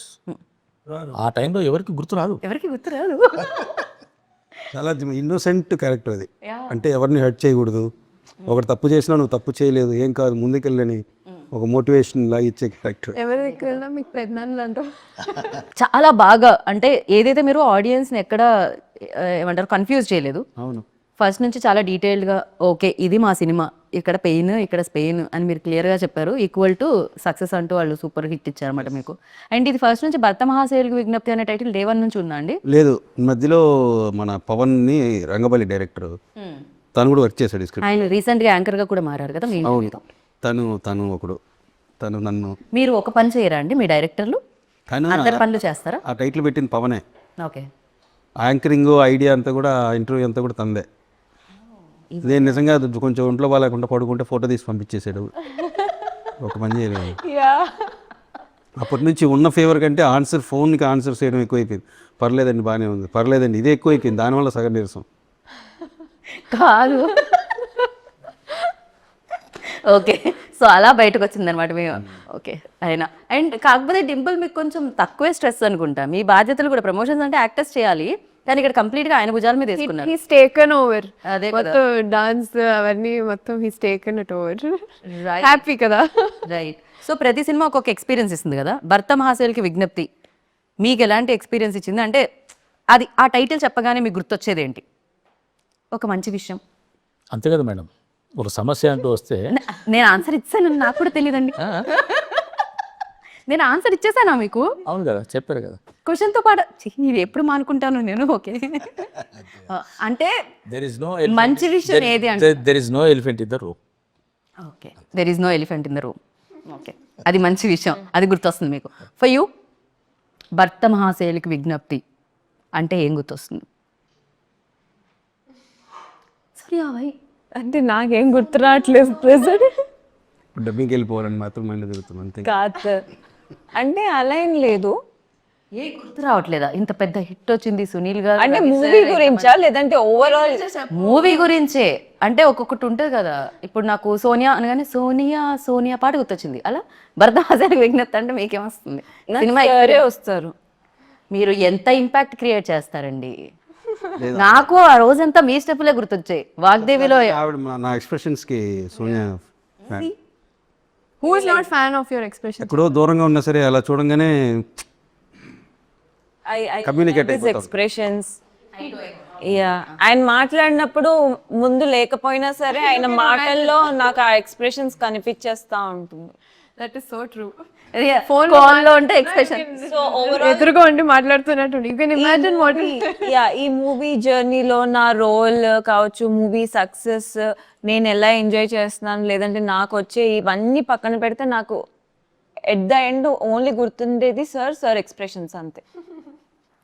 ఆ టైంలో ఎవరికి గుర్తురాదు. ఎవరికి గుర్తురాదు. చాలా ఇన్నోసెంట్ క్యారెక్టర్ అది. అంటే ఎవరిని హర్ట్ చేయకూడదు, ఒకటి తప్పు చేసినా నువ్వు తప్పు చేయలేదు, ఏం కాదు ముందుకెళ్ళని ఒక మోటివేషన్ లాగా ఇచ్చే క్యారెక్టర్. ఎవరి దగ్గర మీకు పెద్దనాన్నలు అంటారు. చాలా బాగా అంటే ఏదైతే మీరు ఆడియన్స్ని ఎక్కడ ఏమంటారు కన్ఫ్యూజ్ చేయలేదు. అవును, ఫస్ట్ నుంచి చాలా డీటెయిల్డ్గా ఓకే ఇది మా సినిమా, ఇక్కడ పెయిన్ ఇక్కడ స్పెయిన్ అని మీరు క్లియర్గా చెప్పారు. ఈక్వల్ టు సక్సెస్ అంటూ వాళ్ళు సూపర్ హిట్ ఇచ్చారన్నమాట మీకు. అండ్ ఇది ఫస్ట్ నుంచి భర్త మహాశైలుకి విజ్ఞప్తి అనే టైటిల్ డే 1 నుంచి ఉందా అండి? లేదు, మధ్యలో మన పవన్ని రంగబలి డైరెక్టర్ తను కూడా వర్క్ చేశాడు స్క్రిప్ట్. ఆయన రీసెంట్గా యాంకర్గా కూడా మారారు కదా మీ. అవును, తను నన్ను. మీరు ఒక పని చేయరా అండి మీ డైరెక్టర్లు? కానీ అందరి పనులు చేస్తారా? ఆ టైటిల్ పెట్టిన పవనే. ఓకే. యాంకరింగ్ ఐడియా అంతా కూడా, ఇంటర్వ్యూ అంతా కూడా తందే. నేను నిజంగా కొంచెం ఒంట్లో బాగాలేకుండా పడుకుంటే ఫోటో తీసి పంపించేసాడు, ఒక పని చేయలేదు. అప్పటి నుంచి ఉన్న ఫేవర్ కంటే ఫోన్కి ఆన్సర్ చేయడం ఎక్కువైపోయింది. పర్లేదండి బాగానే ఉంది, పర్లేదండి ఇదే ఎక్కువైపోయింది, దానివల్ల సగం నీరసం. కాదు ఓకే. సో అలా బయటకు వచ్చింది అనమాట మేము. ఓకే అయినా అండ్ కాకపోతే డింపుల్ మీకు కొంచెం తక్కువే స్ట్రెస్ అనుకుంటా, మీ బాధ్యతలు కూడా ప్రమోషన్స్ అంటే యాక్టర్స్ చేయాలి, కానీ ఇక్కడ కంప్లీట్ గా ఆయన భుజాల మీద వేసుకున్నారు. He's taken over. అదే మొత్తం డాన్స్ అవన్నీ మొత్తం he's taken it over. Happy కదా. రైట్. సో ప్రతి సినిమా ఒక్కొక్క ఎక్స్పీరియన్స్ ఇస్తుంది కదా. భర్త మహాశైలుకి విజ్ఞప్తి మీకు ఎలాంటి ఎక్స్పీరియన్స్ ఇచ్చింది? అంటే అది ఆ టైటిల్ చెప్పగానే మీకు గుర్తొచ్చేది ఏంటి? ఒక మంచి విషయం? అంతే కదా మేడం, ఒక సమస్య అంటూ వస్తే నేను ఆన్సర్ ఇచ్చాను, నాకు కూడా తెలియదండి. నేను ఆన్సర్ ఇచ్చేసానా మీకు? అవును కదా, చెప్పారు కదా. క్వశ్చన్తో పాటు ఇది ఎప్పుడు మానుకుంటాను నేను. ఓకే, అంటే మంచి విషయం ఏది అంటే there is no elephant in the room. Okay, there is no elephant in the room. Okay, అది మంచి విషయం, అది గుర్తొస్తుంది మీకు. ఫర్ యూ, భర్త మహాశైలికి విజ్ఞప్తి అంటే ఏం గుర్తొస్తుంది? సరే భాయ్, అంటే నాకేం గుర్తు రావట్లేదు ప్రెసెంట్. డబ్బింగ్కి వెళ్ళిపోవాలని మాత్రం మైండ్ తిరుగుతుంది అంతే. కాదు సార్, అంటే అలా ఏం లేదు. ఏ గుర్తు రావట్లేదా? ఇంత పెద్ద హిట్ వచ్చింది సునీల్ గారు అంటే మూవీ గురించా లేదంటే ఓవరాల్? మూవీ గురించే. అంటే ఒక్కొక్కటి ఉంటుంది కదా. ఇప్పుడు నాకు సోనియా అనగానే సోనియా సోనియా పాట గుర్తొచ్చింది. అలా భర్త మహాశైలికి విజ్ఞప్తి అంటే మీకేమొస్తుంది? సినిమా సరే వస్తారు. మీరు ఎంత ఇంపాక్ట్ క్రియేట్ చేస్తారండి. నాకు ఆ రోజంతా మీ స్టెప్లే గుర్తొచ్చాయి. వాగ్దేవిలో ఆవిడ నా ఎక్స్ప్రెషన్స్కి Sonia fan. Who is not fan of your expression? ఎక్కడో దూరంగా ఉన్నా సరే అలా చూడంగానే Communicate అయిపోతాం. ఎక్స్ప్రెషన్స్. యా, ఆయన మాట్లాడినప్పుడు ముందు లేకపోయినా సరే ఆయన మాటల్లో నాకు ఆ ఎక్స్ప్రెషన్స్ కనిపించేస్తా ఉంటుంది. That is so true. ఫోన్లో ఉంటే ఎక్స్ప్రెషన్. సో ఓవరాల్ ఎదురుగా ఉండి మాట్లాడుతున్నట్టు. You can imagine what yeah, ఈ మూవీ జర్నీలో నా రోల్ కావచ్చు, మూవీ సక్సెస్, నేను ఎలా ఎంజాయ్ చేస్తున్నాను, లేదంటే నాకు వచ్చే ఇవన్నీ పక్కన పెడితే నాకు ఎట్ ద ఎండ్ ఓన్లీ గుర్తుండేది సార్ ఎక్స్ప్రెషన్స్ అంతే.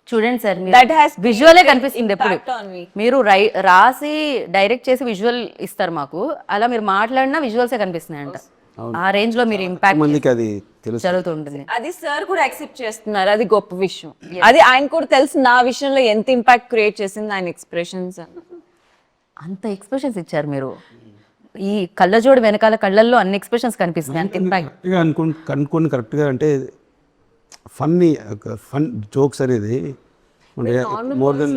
చూడండి సార్, That has విజువలే కనిపిస్తుంది ఎప్పుడు. impact on me. మీరు రాసి డైరెక్ట్ చేసి విజువల్ ఇస్తారు మాకు, అలా మీరు మాట్లాడినా విజువల్సే కనిపిస్తున్నాయంట. ఆ రేంజ్ లో మీరు ఇంపాక్ట్ మందికి అది తెలుసు. జరుగుతుంటుంది. అది సార్ కూడా యాక్సెప్ట్ చేస్తున్నారు, అది గొప్ప విషయం. అది ఆయన కూడా తెలుసు నా విషయంలో ఎంత ఇంపాక్ట్ క్రియేట్ చేసింది ఆయన ఎక్స్ప్రెషన్స్. అంత ఎక్స్ప్రెషన్స్ ఇచ్చారు మీరు. ఈ కళ్ళజోడు వెనకాల కళ్ళల్లో అన్ని ఎక్స్ప్రెషన్స్ కనిపిస్తున్నాయి. అంత ఇంపాక్ట్. కరెక్ట్గా కనుక్కొని కరెక్ట్గా అంటే ఫన్ జోక్స్ అనేది more than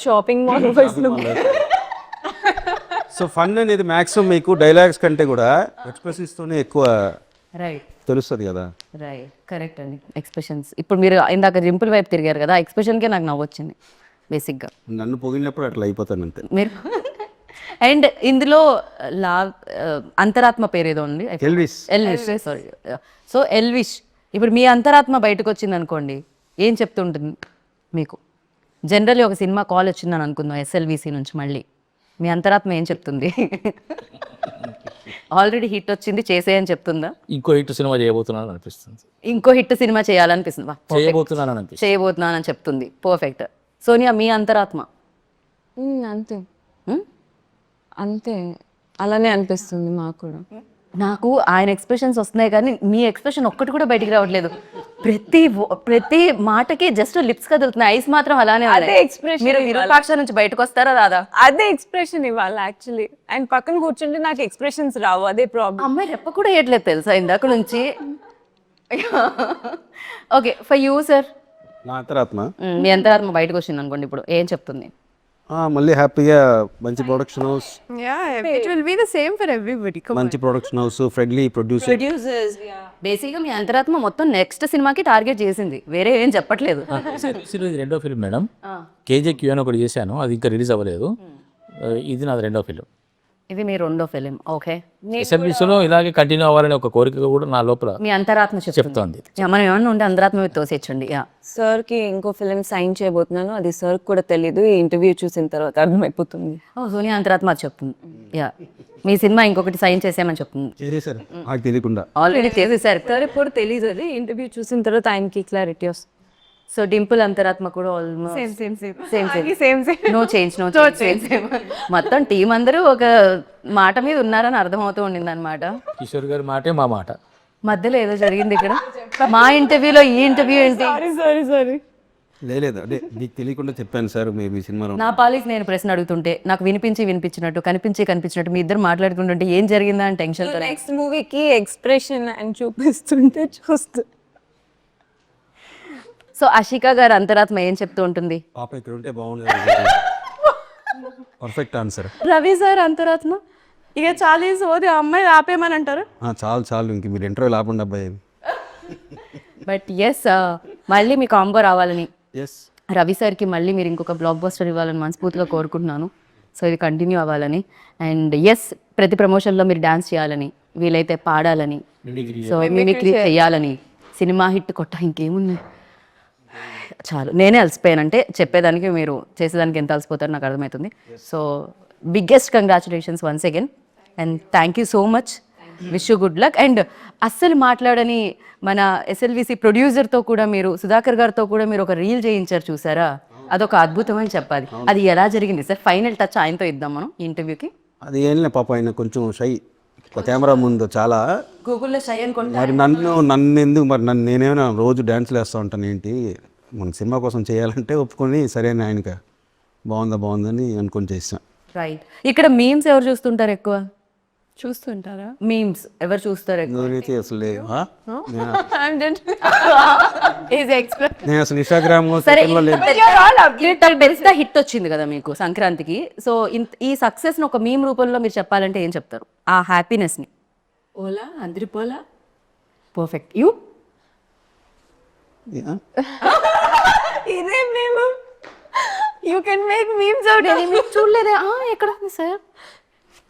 shopping mall so fun అనేది మ్యాక్సిమం మీకు డైలాగ్స్ కంటే కూడా ఎక్స్ప్రెషన్స్తోనే ఎక్కువ రైట్ తెలుస్తుంది కదా. రైట్, కరెక్ట్ అండి. ఎక్స్ప్రెషన్స్ ఇప్పుడు మీరు ఇందాక రింపుల్ వైపు తిరిగారు కదా, ఆ ఎక్స్ప్రెషన్కే నాకు నవ్వు వచ్చింది బేసిక్గా. నన్ను పొగిలినప్పుడు అట్లా అయిపోతాను అంతే. మీరు అండ్ ఇందులో అంతరాత్మ పేరు ఏదో ఉంది, ఎల్విస్. సారీ. సో ఎల్విష్, ఇప్పుడు మీ అంతరాత్మ బయటకు వచ్చింది అనుకోండి, ఏం చెప్తుంటుంది మీకు? జనరల్లీ ఒక సినిమా కాల్ వచ్చిందని అనుకుందాం ఎస్ఎల్విసి నుంచి, మళ్ళీ మీ అంతరాత్మ ఏం చెప్తుంది? ఆల్రెడీ హిట్ వచ్చింది చేసేయని చెప్తుందా? ఇంకో హిట్ సినిమా చేయబోతున్నాను అనిపిస్తుంది. ఇంకో హిట్ సినిమా చేయాలనిపిస్తుంది. చేయబోతున్నానని చెప్తుంది. పర్ఫెక్ట్. సోనియా, మీ అంతరాత్మ? అంతే అంతే, అలానే అనిపిస్తుంది మాకు కూడా. నాకు ఆయన ఎక్స్ప్రెషన్స్ వస్తున్నాయి కానీ మీ ఎక్స్ప్రెషన్ ఒక్కటి కూడా బయటికి రావట్లేదు. ప్రతి మాటకి జస్ట్ లిప్స్ కదులుతున్నాయి, ఐస్ మాత్రం అలానే ఉన్నాయి. అదే expression మీరు విరూపాక్ష నుంచి బయటకు వస్తారా రాదా? అదే ఎక్స్ప్రెషన్ ఇవ్వాలి యాక్చువల్లీ. అండ్ పక్కన కూర్చుంటే నాకు ఎక్స్ప్రెషన్స్ రావు, అదే ప్రాబ్లం. అమ్మాయి రెప్ప కూడా వేయట్లేదు తెలుసా ఇందాక నుంచి. Okay, for you sir. నా అంతరాత్మ మీ అంతరాత్మ బయటకు వచ్చింది అనుకోండి, ఇప్పుడు ఏం చెప్తుంది? మళ్ళీ హ్యాపీగా మంచి production house, it will be the same for everybody. Come on. మంచి production house, friendly producer. Producers బేసిక్గా మీ అంతరాత్మ మొత్తం నెక్స్ట్ సినిమాకి టార్గెట్ చేసింది, వేరే ఏం చెప్పట్లేదు. ఇది రెండో ఫిల్మ్ మేడం. కేజేక్యూ అని ఒకటి చేశాను, అది ఇంకా రిలీజ్ అవ్వలేదు. ఇది నాది రెండో ఫిల్మ్. ఇది మీ రెండో ఫిలిం. ఓకే, ఎస్ఎల్బిసిలో ఇలాగే కంటిన్యూ అవ్వాలనే ఒక కోరిక కూడా నా లోపల మీ అంతరాత్మ చెప్తోంది. మనం ఏమన్నా ఉంటే అంతరాత్మ మీద తోసేచ్చండి. సార్కి ఇంకో ఫిలిం సైన్ చేయబోతున్నాను, అది సార్ కూడా తెలీదు, ఈ ఇంటర్వ్యూ చూసిన తర్వాత అర్థమైపోతుంది. సోనియా అంతరాత్మ అది చెప్తుంది. మీ సినిమా ఇంకొకటి సైన్ చేసేమని చెప్తుంది. చేసేసారు నాకు తెలియకుండా. ఆల్రెడీ చేసేసారు. సార్ ఇప్పుడు తెలీదు, అది ఇంటర్వ్యూ చూసిన తర్వాత ఆయనకి క్లారిటీ వస్తుంది. సో డింపుల్ అంతరాత్మ కూడా ఆల్మోస్ట్ Same. No change. మొత్తం టీం అందరూ ఒక మాట మీద ఉన్నారని అర్థమవుతూ ఉండింది అనమాట. కిషోర్ గారి మాటే మా మాట. మధ్యలో ఏదో జరిగింది ఇక్కడ. మా ఇంటర్వ్యూలో ఈ ఇంటర్వ్యూ ఏంటి? సారీ లేదు అంటే నీకు తెలియకుండా చెప్పాను సార్ మీ సినిమాలో. నా పాలికి నేను ప్రశ్న అడుగుతుంటే నాకు వినిపించినట్టు కనిపించినట్టు మీ ఇద్దరు మాట్లాడుకుంటుంటే ఏం జరిగిందా అని టెన్షన్. నెక్స్ట్ మూవీకి ఎక్స్ప్రెషన్ అని చూపిస్తుంటే చూస్తూ. సో అషికా గారు అంతరాత్మ ఏం చెప్తూ ఉంటుంది? పాప ఇక్కడ ఉంటే బాగుండేది. Perfect answer. రవి సార్ అంతరాత్మ ఇక చాలా సోది, అమ్మాయి ఆపేమని అంటారు. చాలు ఇంక మీరు ఇంటర్వ్యూ ఆపండి అబ్బాయి. బట్ ఎస్, మళ్ళీ మీ కాంబో రావాలని ఎస్ రవి సార్కి మళ్ళీ మీరు ఇంకొక బ్లాక్ బస్టర్ ఇవ్వాలని మనస్ఫూర్తిగా కోరుకుంటున్నాను. సో ఇది కంటిన్యూ అవ్వాలని. అండ్ ఎస్, ప్రతి ప్రమోషన్లో మీరు డ్యాన్స్ చేయాలని, వీలైతే పాడాలని, సో మిమిక్రీ చేయాలని, సినిమా హిట్ కొట్ట ఇంకేముంది చాలు. నేనే అలసిపోయాను, అంటే చెప్పేదానికి మీరు చేసేదానికి ఎంత అలసిపోతారో నాకు అర్థమవుతుంది. So biggest congratulations once again and thank you so much. Wish you good luck. And అస్సలు మాట్లాడని మన ఎస్ఎల్విసి ప్రొడ్యూసర్తో కూడా మీరు, సుధాకర్ గారితో కూడా మీరు ఒక రీల్ చేయించారు చూసారా, అదొక అద్భుతం అని చెప్పాలి. అది ఎలా జరిగింది సార్? ఫైనల్ టచ్ ఆయనతో ఇద్దాం మనం ఈ ఇంటర్వ్యూకి. అది ఏం లే పాప, ఆయన కొంచెం షై కెమెరా ముందు చాలా. గూగుల్లో షై అనుకుంటా. మరి నన్ను ఎందుకు మరి నేనేమైనా రోజు డ్యాన్స్లు వేస్తూ ఉంటాను ఏంటి, మన సినిమా కోసం చేయాలంటే ఒప్పుకొని సరే అని ఆయనకి బాగుందని అనుకొని చేసాను. రైట్. ఇక్కడ మీమ్స్ ఎవరు చూస్తుంటారు ఎక్కువ? చూస్తుంటారా? మీమ్స్ ఎవరు చూస్తారు ఎక్కువ? ఎవరైతే అసలు నేను అసలు ఇన్స్టాగ్రామ్ సరే, పెద్ద హిట్ వచ్చింది కదా మీకు సంక్రాంతికి. సో ఈ సక్సెస్ ని ఒక మీమ్ రూపంలో మీరు చెప్పాలంటే ఏం చెప్తారు? ఆ హ్యాపీనెస్ ని. ఓలా అందరి పోలా పర్ఫెక్ట్. యూ ఇదే మేము you can make memes out. చూడలేదే ఎక్కడ ఉంది సార్?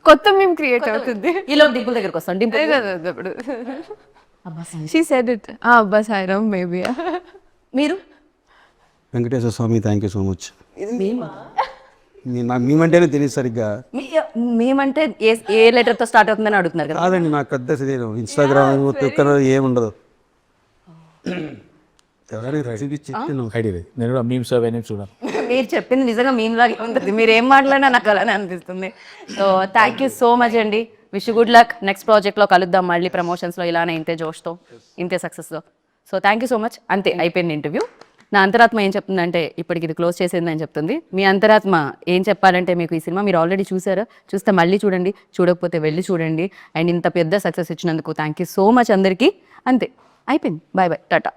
కొత్త మేము క్రియేట్ అవుతుంది. ఈలో డింపుల్ దగ్గరకు వస్తాం. Dimple she said it. అబ్బా సాయిరామ్ మేబీ. మీరు వెంకటేశ్వర స్వామి థ్యాంక్ యూ సో మచ్. మేమంటేనే తెలియదు సరిగ్గా. మేమంటే ఏ లెటర్తో స్టార్ట్ అవుతుందని అడుగుతున్నారు కదా. కాదండి, నాకు పెద్ద తెలియదు. ఇన్స్టాగ్రామ్ ట్విట్టర్ ఏముండదు. ఎవరైనా రెసిపీ చెప్తే ఐడియా లేదు. నేను కూడా మీమ్స్ అవన్నీ చూడాలి. మీరు చెప్పింది నిజంగా మీమ్ లాగే ఉంటుంది. మీరు ఏం మాట్లాడినా నాకు అలానే అనిపిస్తుంది. So thank you so much అండి. Wish good luck. నెక్స్ట్ ప్రాజెక్ట్లో కలుద్దాం మళ్ళీ, ప్రమోషన్స్లో ఇలానే ఇంతే జోష్తో, ఇంతే సక్సెస్తో. So thank you so much. అంతే, అయిపోయింది ఇంటర్వ్యూ. నా అంతరాత్మ ఏం చెప్తుందంటే ఇప్పటికి ఇది క్లోజ్ చేసిందని చెప్తుంది. మీ అంతరాత్మ ఏం చెప్పాలంటే, మీకు ఈ సినిమా మీరు ఆల్రెడీ చూసారా, చూస్తే మళ్ళీ చూడండి, చూడకపోతే వెళ్ళి చూడండి. అండ్ ఇంత పెద్ద సక్సెస్ ఇచ్చినందుకు థ్యాంక్ యూ సో మచ్ అందరికీ. అంతే, అయిపోయింది. Bye bye, Tata.